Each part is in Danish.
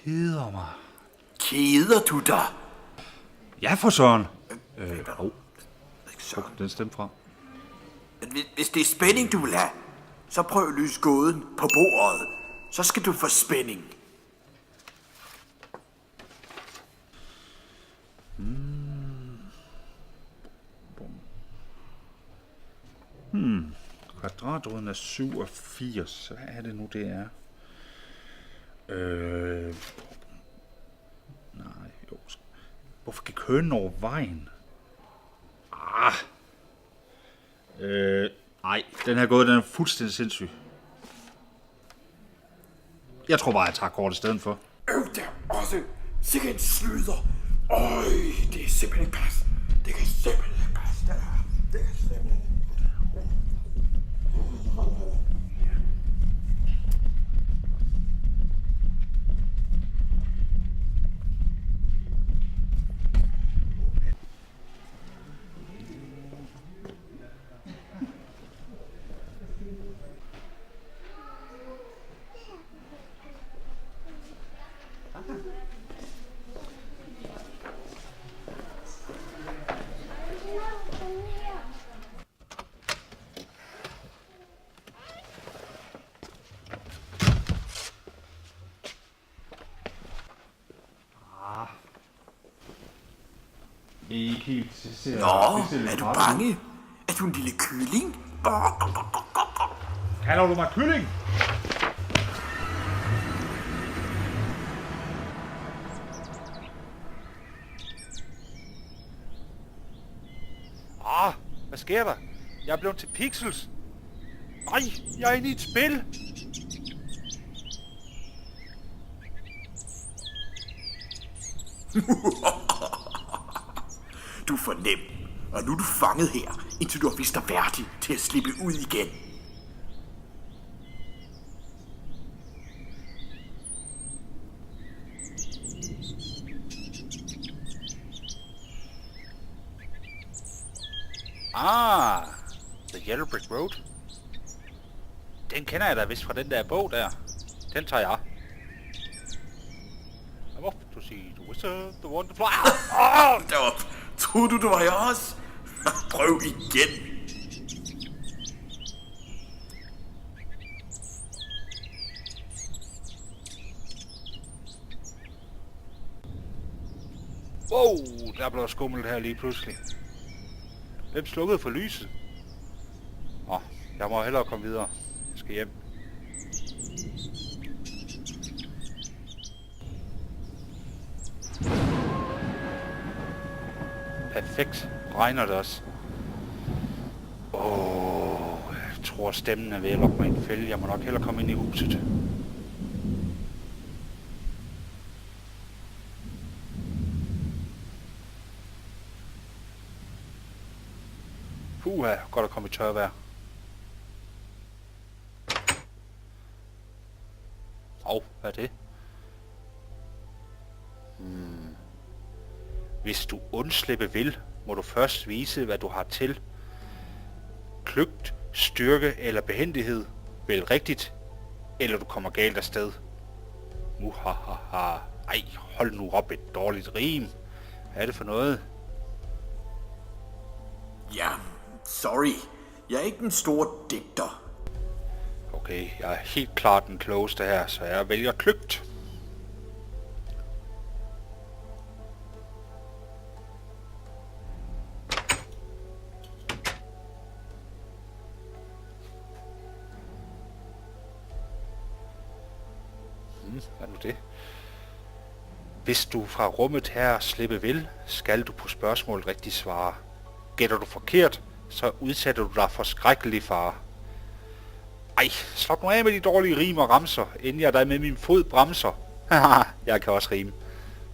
keder mig. Keder du dig? Ja, for søren. Den stemte fra. Hvis det er spænding, du vil have, så prøv at løse gåden på bordet. Så skal du få spænding. Kvadratroden er 87. Hvad er det nu, det er? Nej, jo. Hvorfor gik hønen over vejen? Nej, den her gåde, den er fuldstændig sindssyg. Jeg tror bare, jeg tager kort i stedet for. Der også. Sikke en slyder. Øj, det er simpelthen ikke pas. Det kan simpelthen ikke passe, det her. Det kan simpelthen ikke. Ikke helt. Nå, er du bange? Er du en lille kylling? Kalder du mig kylling? Hvad sker der? Jeg er blevet til pixels. Nej, jeg er inde i et spil. Du er for nem, og nu er du fanget her, indtil du har vist dig værdig til at slippe ud igen. The Yellow Brick Road. Den kender jeg da vist fra den der bog der. Den tager jeg. I'm off to see the wizard, the one to fly. Derop. Troede du var jeg også? Prøv igen. Wow, der blev skummelt her lige pludselig. Hvem slukkede for lyset? Jeg må hellere komme videre. Jeg skal hjem. Perfekt. Regner det også. Jeg tror stemmen er ved at lokke mig i en fælde. Jeg må nok hellere komme ind i huset. Puha, godt at komme i tørvejr. Hvad er det? Hvis du undslippe vil, må du først vise, hvad du har til. Kløgt, styrke eller behændighed. Vælg rigtigt, eller du kommer galt afsted. Muhahaha. Ej, hold nu op, et dårligt rim. Hvad er det for noget? Ja, sorry. Jeg er ikke en stor digter. Okay, jeg er helt klart den klogeste her, så jeg vælger kløgt. Hvad er nu det? Hvis du fra rummet her slippe vil, skal du på spørgsmålet rigtig svare. Gætter du forkert, så udsætter du dig for skrækkelig fare. Ej, slap nu af med de dårlige rim og ramser, inden jeg dig med min fod bremser. Haha, jeg kan også rime.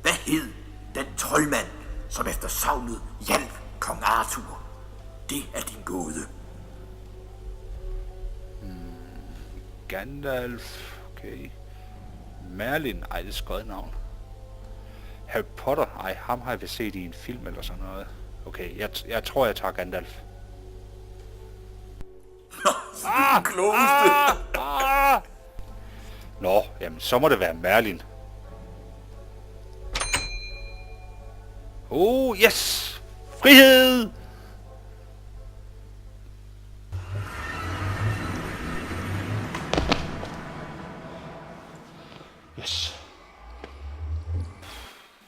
Hvad hed den troldmand, som efter savnet hjalp kong Arthur? Det er din gåde. Gandalf, okay. Merlin, ej, det er skødt navn. Harry Potter, ej, ham har jeg vist set i en film eller sådan noget. Okay, jeg tror, jeg tager Gandalf. Den klogeste. Nå, jamen, så må det være Merlin. Oh, yes! Frihed! Yes.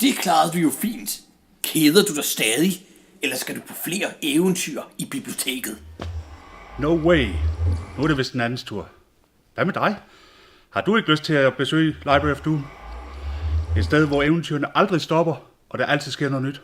Det klarede du jo fint. Keder du dig stadig? Eller skal du på flere eventyr i biblioteket? No way. Nu er det vist den andens tur. Hvad med dig? Har du ikke lyst til at besøge Library of Doom? Et sted, hvor eventyrene aldrig stopper, og der altid sker noget nyt.